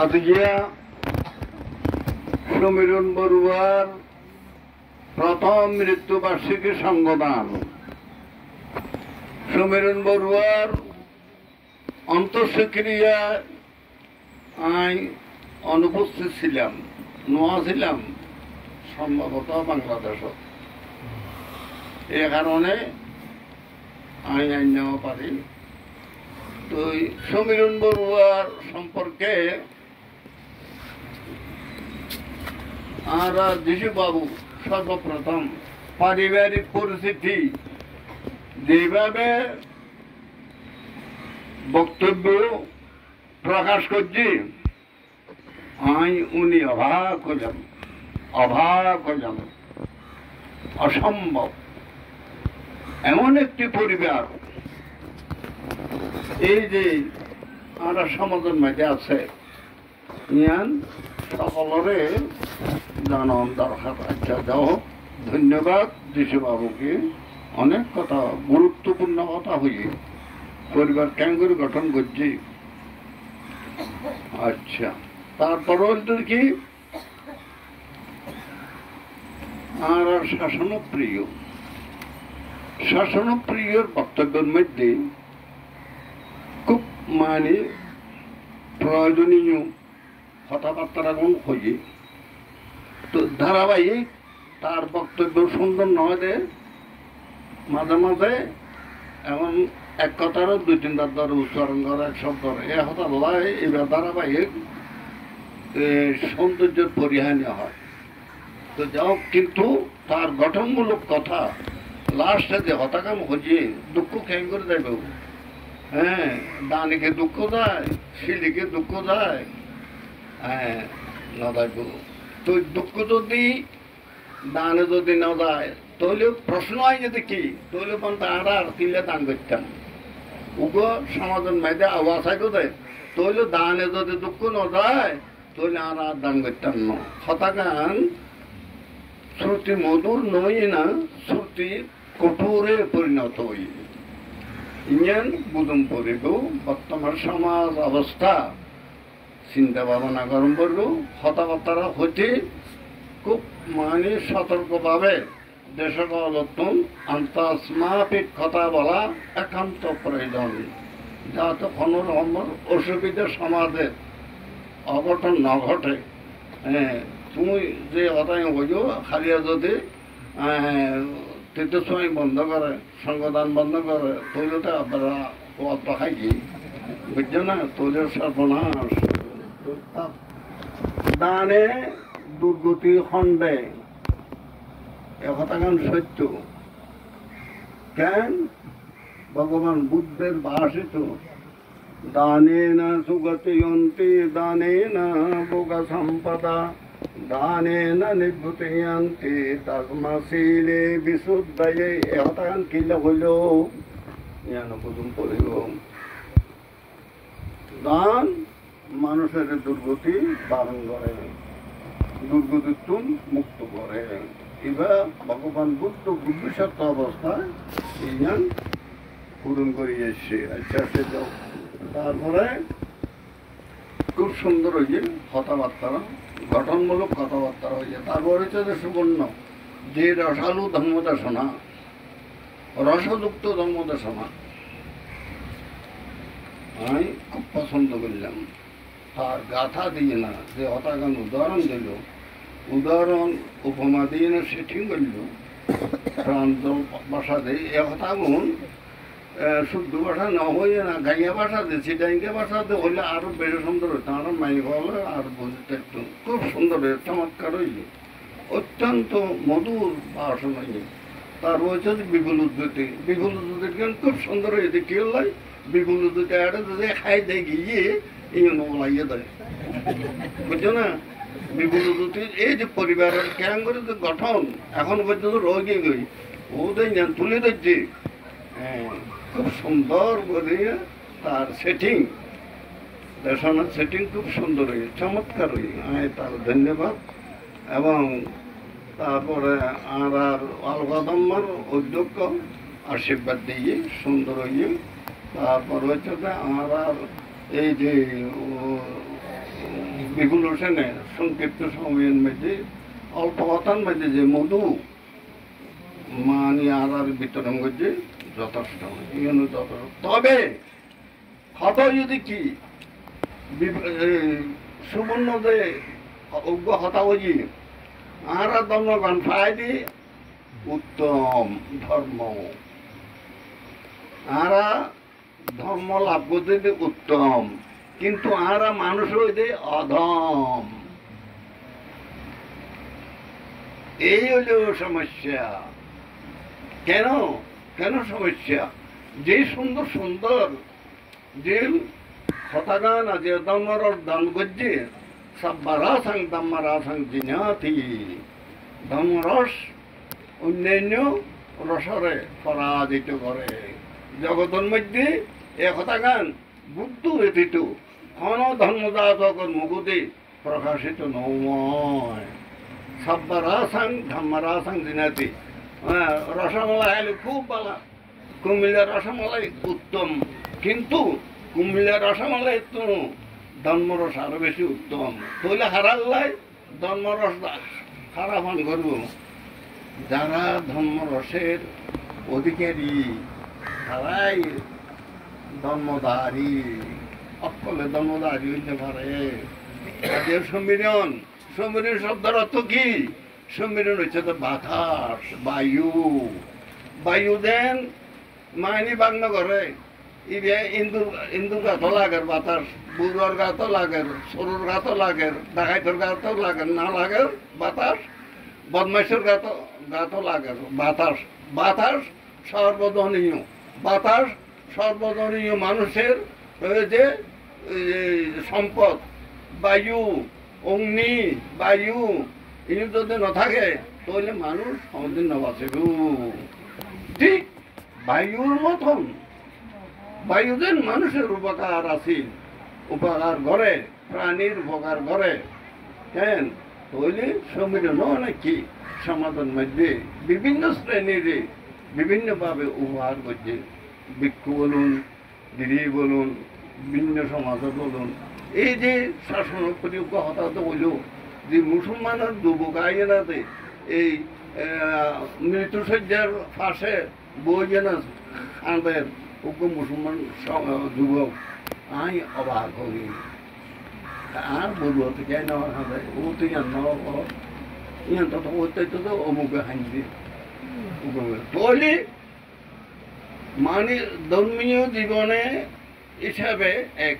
আজকে সমীরণ বড়ুয়ার প্রথম মৃত্যুবার্ষিকী সংগদান। সমীরণ বড়ুয়ার অন্তঃক্রিয়ায় আমি অনুপস্থিত ছিলাম, নোয়া ছিলাম সম্ভবত বাংলাদেশত। এ কারণে আমি নেওয়া পারি। তো সমীরণ বড়ুয়ার সম্পর্কে আর যিশুবাবু সর্বপ্রথম পারিবারিক পরিস্থিতি যেভাবে বক্তব্য প্রকাশ করছি, আমি উনি অবাক হলাম, অসম্ভব। এমন একটি পরিবার এই যে আমরা সমাজের মাঝে আছে, ইয়ান সকলরে জানান দরকার। আচ্ছা যাও, ধন্যবাদ যিশুবাবুকে। অনেক কথা, গুরুত্বপূর্ণ কথা হয়ে পরিবার কেন করে গঠন করছি। আচ্ছা, তারপর কি আর শাসনপ্রিয়র বক্তব্যের মধ্যে খুব প্রয়োজনীয় কথাবার্তা হয়ে তো ধারাবাহিক তার বক্তব্য সুন্দর নয় যে মাঝে মাঝে এমন এক কথারও দুই তিনটার ধরে উচ্চারণ করে, এক শব্দ এ কথা বলায় এবার ধারাবাহিক সৌন্দর্যের পরিহানি হয়। তো যাও, কিন্তু তার গঠনমূলক কথা লাস্টে যে হতাকাম হয়ে দুঃখ খেয়ে করে দেবে। হ্যাঁ, ডানিকে দুঃখ দেয়, শিলিকে দুঃখ দেয়, হ্যাঁ না দেব। তো দুঃখ যদি দানে যদি না দেয় তাহলে প্রশ্ন হয় যদি কি, তাহলে আর তিলে দান করতাম উগো সমাজের মেয়েদের আওয়াজ হয় দেয়। তাহলে দানে যদি দুঃখ না দেয় তাহলে আর দান করতাম না। হতাকান শ্রুতি মধুর নই না, শ্রুতি কঠোরে পরিণত হই। ইঞ্জান বুদম পড়িব বর্তমান সমাজ অবস্থা চিন্তা ভাবনা গরম করব। কথাবার্তা হতে খুব সতর্কভাবে দেশের নতুন আন্তঃমাপিক কথা বলা একান্ত প্রয়োজন, যাতে কোনো রকমের অসুবিধা সমাজের অঘটন না ঘটে। হ্যাঁ, তুমি যে কথাই বলো খালিয়া যদি তীর্থস্বামী বন্ধ করে, সংগদান বন্ধ করে, তৈলে তো আপনারা অত খাইছি, বুঝছো না? তৈলে সর্বনাশ। দানে দুর্গতি খণ্ডে একথাগান সত্য। কেন? ভগবান বুদ্ধের ভাষিত দানে না সুগতিয়ন্তি দানে না ভোগা সম্পদা দানে না নিভূতিয়ন্তি তস্মাশীলে বিশুদ্ধয়ে। একথাগান কিলে হইল জ্ঞান বুঝুন পড়িব। দান মানুষের দুর্গতি বারণ করে, দুর্গতির মুক্ত করে। এবার ভগবান বুদ্ধ ভবিষ্যৎ অবস্থায় এই জ্ঞান পূরণ করে এসছে। আচ্ছা, সেটাও তারপরে খুব সুন্দর হয়েছে কথাবার্তা, গঠনমূলক কথাবার্তা হয়েছে। তারপরে হচ্ছে যে সুবর্ণ যে রসালু ধর্মদেশনা, রসযুক্ত ধর্মদেশনা আমি খুব পছন্দ করলাম। তার গাথা দিয়ে না, যে হতাগান উদাহরণ দিল, উদাহরণ উপমা দিয়ে না সেটিং করল, প্রান্ত ভাষা দিয়ে এ হতাগুন শুদ্ধ ভাষা না হয়ে না গাইয়া ভাষা দিয়ে চিটাইঙ্গা ভাষাতে হলে আরো বেশি সুন্দর হইতো। আরো মাই হলে আর বুঝতে একটু খুব সুন্দর হয়ে চমৎকার হইল, অত্যন্ত মধুর ভাষণ হইল। তার হয়েছে বিপুল উদ্ধতি, বিপুল উদ্ধতির গান খুব সুন্দর হয়েছে। কি হল বিপুল উদ্ধতি আড়ে যদি খাই দেয় গিয়ে এই লাগিয়ে দেয়, বুঝছো না? বিপুল উদ্ধতির এই যে পরিবারের কেন করে যে গঠন এখন পর্যন্ত রোগী গই ওদের জ্ঞান তুলে দিচ্ছে। হ্যাঁ, খুব সুন্দর করে তার সেটিং, দেশনার সেটিং খুব সুন্দর হয়ে চমৎকার হয়ে, আমি তার ধন্যবাদ। এবং তারপরে আর আলগাদম্মার অধ্যক্ষ আশীর্বাদ দিয়ে সুন্দর হয়ে। তারপর হচ্ছে যে আর এই যে বিপুল হোসেনের সংক্ষিপ্ত সময়ের মধ্যে অল্প কথার মধ্যে যে মধু মানি আর বিতরণ করছে যথেষ্ট তবে হত যদি কি সুবর্ণ যে অজ্ঞ হতা বুঝি আর ধর্মগণ ফায়দি উত্তম ধর্ম আরা ধর্ম লাভ করতে উত্তম কিন্তু আরা মানুষ হইতে অধম এই হল সমস্যা কেন কেন সমস্যা যে সুন্দর সুন্দর যে হতাগান আছে ধর্মর দান করছে সব্বারাসাং ধর্মরাসাং জিনাতি ধর্মরস অন্যান্য রসরে পরাজিত করে জগতের মধ্যে এ হতাগান বুদ্ধ ব্যতীত কোন ধর্মজাতকের মুখতে প্রকাশিত নয় সব্বারাসাং ধর্মরাসাং জিনাতি রসমালাই হলে খুব ভালো কুমিল্লার রসমালাই উত্তম কিন্তু কুমিল্লার রসমালাই তো ধর্মরস আরো বেশি উত্তম তাহলে হারাল্লাই ধর্মরস হারামান করব যারা ধর্মরসের অধিকারী তারাই ধর্মধারী অকলে ধর্মধারী হইতে পারে তাদের সম্মিলন সম্মিলন শব্দের অর্থ কি সম্মিলন হচ্ছে তো বাতাস বায়ু বায়ু দেন মাইনি বাগ্ন করে ইন্দুর গাতো লাগের বাতাস বুড়োর গাতো লাগের সরুর গাতো লাগের ডাকাইতর গাতো লাগের না লাগের বাতাস বদমাইশের গাতো লাগের বাতাস বাতাস সর্বজনীয় বাতাস সর্বজনীয় মানুষের যে সম্পদ বায়ু অগ্নি বায়ু এই যদি না থাকে তাহলে মানুষ কোনদিন না বাঁচে ঠিক বায়ুর মতন বায়ুদের মানুষের উপকার আছে উপকার করে প্রাণীর উপকার করে কেন তাহলে সম্মিলন নাকি সমাজের মধ্যে বিভিন্ন শ্রেণীর বিভিন্নভাবে উপহার করছে ভিক্ষু বলুন দিদি বলুন ভিন্ন সমাজ বলুন এই যে শাসন প্রয়োগ হঠাৎ বলল যে মুসলমানের যুবক আইনাতে এই মৃত্যুসজ্জার পাশে বই যেন আমাদের মুসলমান যুবক আমি অবাক করি আর বলবো তো যাই না ও তো ইয়ান তো অত্যাচার তো অমুকে হাইনি তাহলে মানে ধর্মীয় জীবনে হিসাবে এক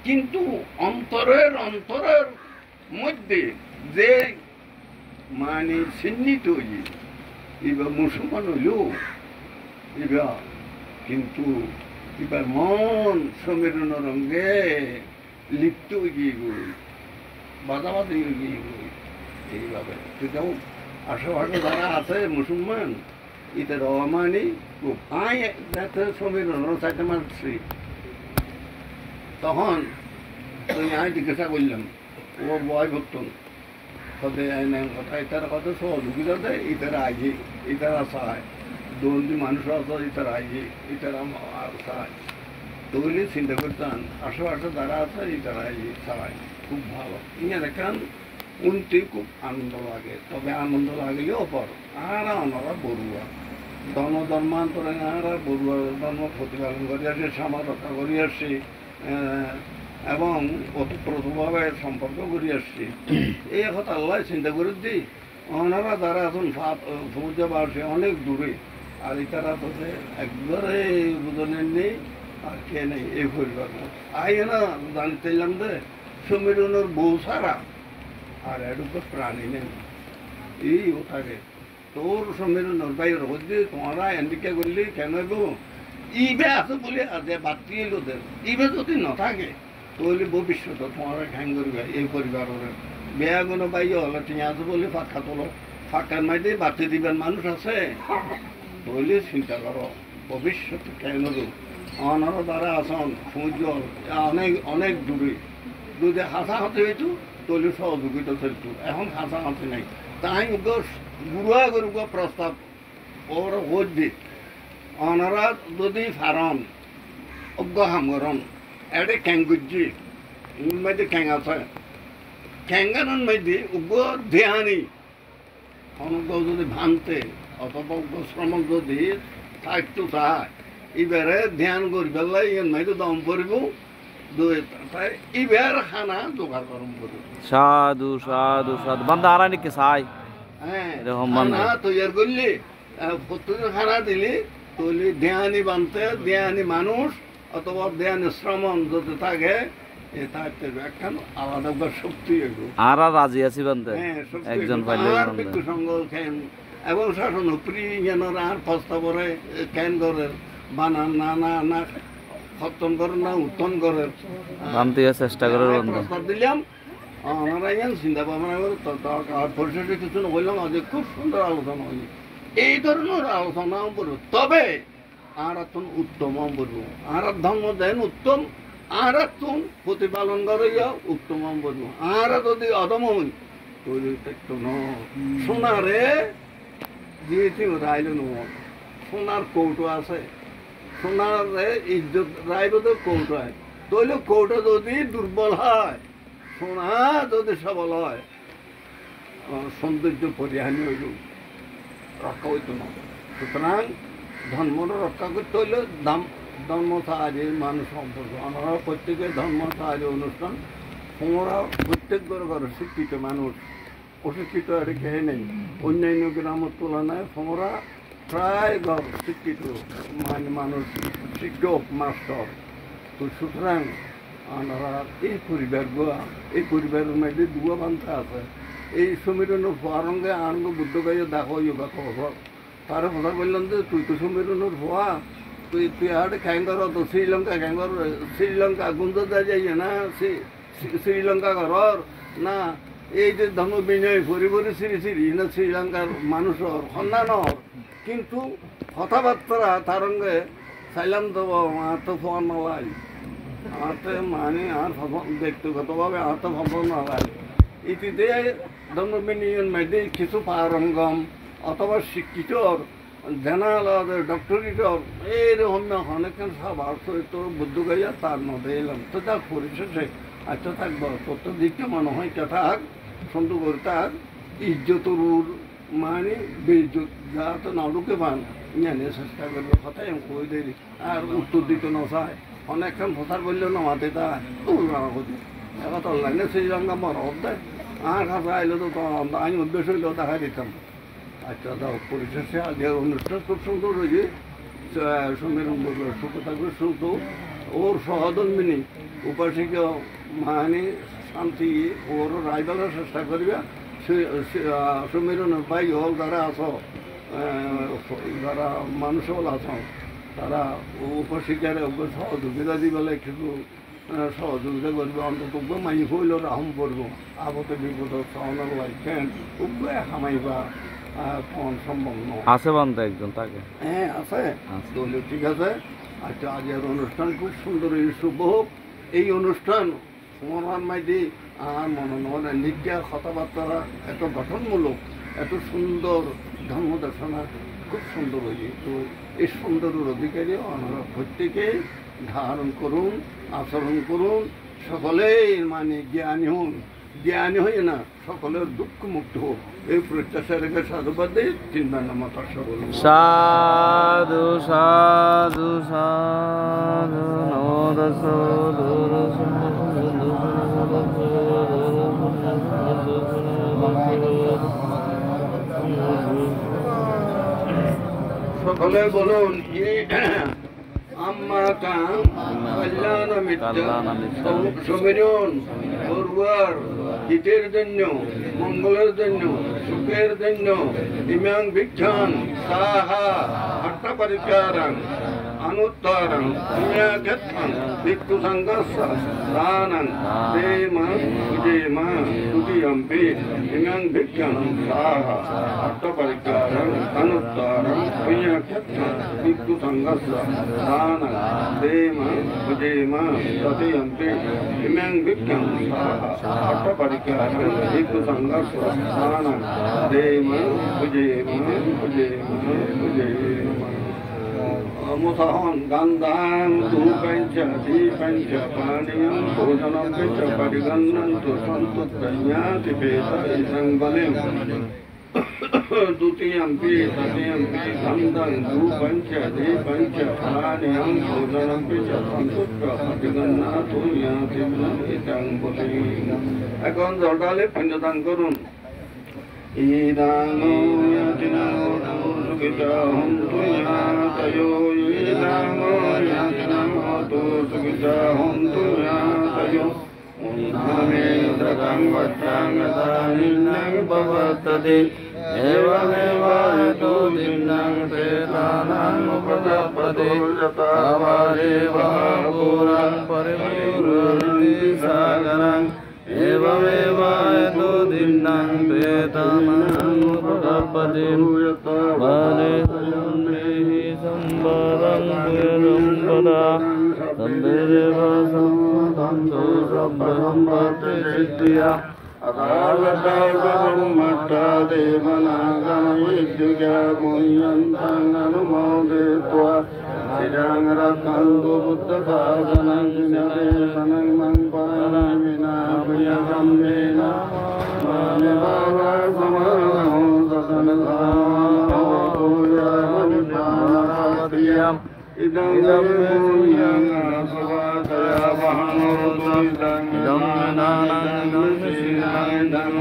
কিন্তু অন্তরের মধ্যে যে মানে চিহ্নিত এবার মুসলমান হইল এবার কিন্তু এবার মন সমীরণ রঙে লিপ্ত হয়ে গই বাদাবাদি হয়ে গই এইভাবে সেটাও আশেপাশে যারা আছে মুসলমান এদের অমানি খুব আয় যাতে সমীরণ চাইতে মারছি তখন তুই আমি জিজ্ঞাসা করলাম ও বয় ভক্তন কথা কথা এটার কথা সহযোগিতা দেয় এটারা আগে এটারা চায় দুর্নীতি মানুষ আছে এটারা আগে এটারা চায় তৈরি চিন্তা করতাম আশেপাশে যারা আছে এটারা চায় খুব ভালো ইয়ার এখান উনতে খুব আনন্দ লাগে তবে আনন্দ লাগলেও পর আর আমরা বড়ুয়া ধর্মান্তরে আর বড়ুয়া ধর্ম প্রতিপালন করে আসে সমাজ রক্ষা করে আসছি এবং ওতপ্রোতভাবে সম্পর্ক করে আসছি এই কথা আল্লাহ চিন্তা করে দিই ওনারা যারা এখন সমুদ্র বাড়ছে অনেক দূরে আর তারা তো একবারে বুঝনের নেই আর কে নেই এই পরিবার আই না জানতেলাম যে সমীরণের বউ সারা আর এটুকু প্রাণী নেই এই ওঠাকে তোর সমীরণের বাইরে হচ্ছে তোমরা এদিকে করলি কেন গো ইবে আছে বলে আজ বাতি এলো ইবে যদি নাথাকে তাহলে ভবিষ্যতে তোমার খ্যাং করবে এই পরিবারের বেয়া কোনো বাইরে হলে ঠিক আছে বলে ফাঁকা তোলো ফাঁকার মাঝে বাতি দিবেন মানুষ আছে তাহলে চিন্তা করো ভবিষ্যতে কেন অনারা দ্বারা আসন সমুদ্র অনেক অনেক দূরে যদি হাসাহাতি হইতো তাহলে সহযোগিতা চলত এখন হাসাহাতি নাই তাই গুরুয়া গুরুয়া প্রস্তাব ওর হচ্ছে ওনারা যদি ফারন অজ্ঞ হামরন এটা ক্যাং গুজি মধ্যে ক্যাং আছে খ্যাঙ্গানোর মধ্যে উগ্র ধ্যানি অনুগ্রহ যদি ভাঙতে অথবা উগ্র শ্রমক যদি থাকতো চায় এবারে ধ্যান করি পেলাই এর মধ্যে দম পড়ব এবার খানা জোগাড় করম করব সাধু সাধু সাধু বান্দা আর নাকি চাই হ্যাঁ এরকম খানা তৈরি করলি প্রত্যেক খানা দিলি তৈলি ধ্যানি বানতে ধ্যানি মানুষ অথবা ধ্যানি শ্রমণ যদি থাকে থাকতে একখান আলাদা শক্তি আর রাজি আছি বান্দে একজন পাইলে মৃত্যু সঙ্গ খেন এবং শাসন প্রি জ্ঞানের আর ফস্তা পরে খেন করে বানান না না না খতম করে না উত্তম করে বানতে চেষ্টা করে প্রস্তাব দিলাম ওনারা ইয়ান চিন্তা ভাবনা করে পরিশেষে কিছু না বললাম আজ খুব সুন্দর আলোচনা হয়নি এই ধরনের আলোচনা করবো তবে আর উত্তম বলবো আর ধর্ম দেন উত্তম আর তুম প্রতিপালন করে উত্তম বলবো আর যদি অদম হই তৈরি সোনারে দিয়েছি রাইল সোনার কৌটো আছে সোনারে ইজ্জত রাইবদের কৌটো হয় তৈলে কৌটো যদি দুর্বল হয় সোনা যদি সবল হয় সৌন্দর্য পরিহানি হইল রক্ষা হইতো না সুতরাং ধর্মটা রক্ষা করতে হইলে ধর্ম সাহায্যে মানুষ সম্পর্ক আমরা প্রত্যেকের ধর্ম সাহায্য অনুষ্ঠান তোমরা প্রত্যেক ঘরে শিক্ষিত মানুষ অশিক্ষিত আর খেয়ে নেই অন্যান্য গ্রামের তুলনায় তোমরা প্রায় ঘর শিক্ষিত মানে মানুষ শিক্ষক মাস্টার তো সুতরাং আমরা এই পরিবারের মধ্যে দুয়া বান্ধা আছে এই সমীরণের ফোয়ারঙ্গে আনন্দ বুদ্ধ গাইয়ে দেখো যোগা খবর তারা কথা বললাম যে তুই তো সমীরণের ফোয়া তুই আর খ্যাঙ্গর তো শ্রীলঙ্কা গুঞ্জ যাই না শ্রীলঙ্কা ঘর না এই যে ধর্ম বিনয় ভরি ভরি শ্রী না শ্রীলঙ্কার মানুষের সন্ধানর কিন্তু কথাবার্তা তারঙ্গে চাইলাম তো আর তো ফোন নলাই আর তো মানে আর ব্যক্তিগতভাবে আর তো খবর নলাই ইতিতে ধর্ম বিনয়ের মধ্যে কিছু পারঙ্গম অথবা শিক্ষিত জেনারেল ডক্টরিটর এইরকম অনেকক্ষণ সব আর তোর বুদ্ধ গাইয়া তার মধ্যে এলাম তো যা পরিশেষে আচ্ছা থাকবো তোর দিকটা মনে হয় থাক সুন্দর করে থাক ইজ্জতরুর মানে বেইজ্জত যা তো নাড়ুকে পান জানে চেষ্টা করবে কথাই আমি কই দেরি আর উত্তর দিতে না চায় অনেকক্ষণ প্রচার করলেও না মাতে তা এবার তোর লাইনে শ্রীলঙ্কা মরব দেয় আর কাছে আইলে তো আমি উদ্দেশ্য হইলেও দেখা দিতাম আচ্ছা দাও পরিশেষে আজকের অনুষ্ঠান খুব সুন্দর হয়েছে সমীরণ সুখ থাকবে শুধু ওর সহধর্মিনী উপাসিকা মানে শান্তি ওর রাইবালের চেষ্টা করবে সমীরণের ভাই হোক যারা আছো যারা মানুষ হল আছো তারা উপাসিকার সহযোগিতা দিবেলে কিছু সহযোগিতা করবে অন্তত মাই হইল রাহম করবো আপদে বিপদ সহনার লাগছেন উগ্র হামাইবা সম্ভব নয় আছে বান্ধব একজন তাকে হ্যাঁ আছে ঠিক আছে আচ্ছা আজকের অনুষ্ঠান খুব সুন্দর শুভ এই অনুষ্ঠান সমাধান মাইদি আর মনে নিত্যা কথাবার্তা এত গঠনমূলক এত সুন্দর ধর্ম দর্শনা খুব সুন্দর হয়েছে তো এই সুন্দরের অধিকারী আমরা প্রত্যেকে ধারণ করুন আচরণ করুন সকলেই মানে জ্ঞানী হয়ে না সকলের দুঃখ মুক্ত হোক এই প্রত্যাশা রেখে সাধুবাদ দিয়ে চিন্তার নাম সাধু সাধু সাধু সকলে বলুন আম্মা কাম কল্যাণ মিত্র সমীরণ পূর্বার হিতের জন্য মঙ্গলের জন্য সুখের জন্য ইমাং ভিক্ষান সাহা হট্ট পরিচারণ अनुत्तरं पुण्यक्षत्रं भिक्षुसङ्घस्य दानं देम पूजेम तुतियम्पि इमं भिक्षं साहा अष्टपरिकारं अनुत्तरं पुण्यक्षत्रं भिक्षुसङ्घस्य दानं देम पूजेम तुतियम्पि इमं भिक्षं साहा अष्टपरिकारं भिक्षुसङ्घस्य दानं देम पूजेम সমসাহন গন্ধাং ধূপঞ্চ দীপঞ্চ পানীয়ং ভোজনম চ পরিগণন্তো সন্তোষজ্ঞাতি ভেদ ইসং বলিং द्वितीयंपि तृतीयंपि गंधं धूपञ्च दीपञ्च पानीयं भोजनमपि च सन्तुष्ट प्रतिगन्नातु याति इदं बलिं এখন জলডালে পিণ্ডদান করুন ইদানো ইয়াতিনাও সুখিতা হন্তু ইয়াতয়ো ইদানো ইয়াতিনাও সুখিতা হন্তু ইয়াতয়ো নামেন্দ্রকং বচ্চাঙ্গদানিন্নং ভবততি एवमेवायतो दिन्नं प्रेतानाम् उपतपते अवारेवापुरं परिपूर्णन्ति सागरम् एवमेवायतो दिन्नं प्रेतानाम् उपतपते वारेहि सम्बरं पुयरं वदा सम्भेदेव सम्मतं सब्बसम्पत्ति सिद्धिया अदालतागमट्टा देवनागमयिद्युजा मुह्यन्तं अनुमोदयित्वा चिरं रक्षन्तु बुद्धसाधनं जनेशनं मङ्गलं विना प्रियसम्मेन मानिभावा समरमो सदनसामोयामनिपारात्रियम् इदं मूल्यं सवादया वहनोतु इदं नानानं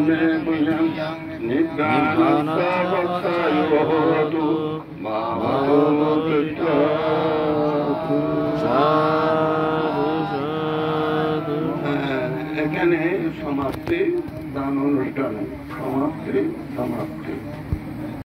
मे पुण्यं निब्बानस्तवत्सयोतु मामोतिष्ठतु এখানে সমাপ্তি দান অনুষ্ঠান সমাপ্তি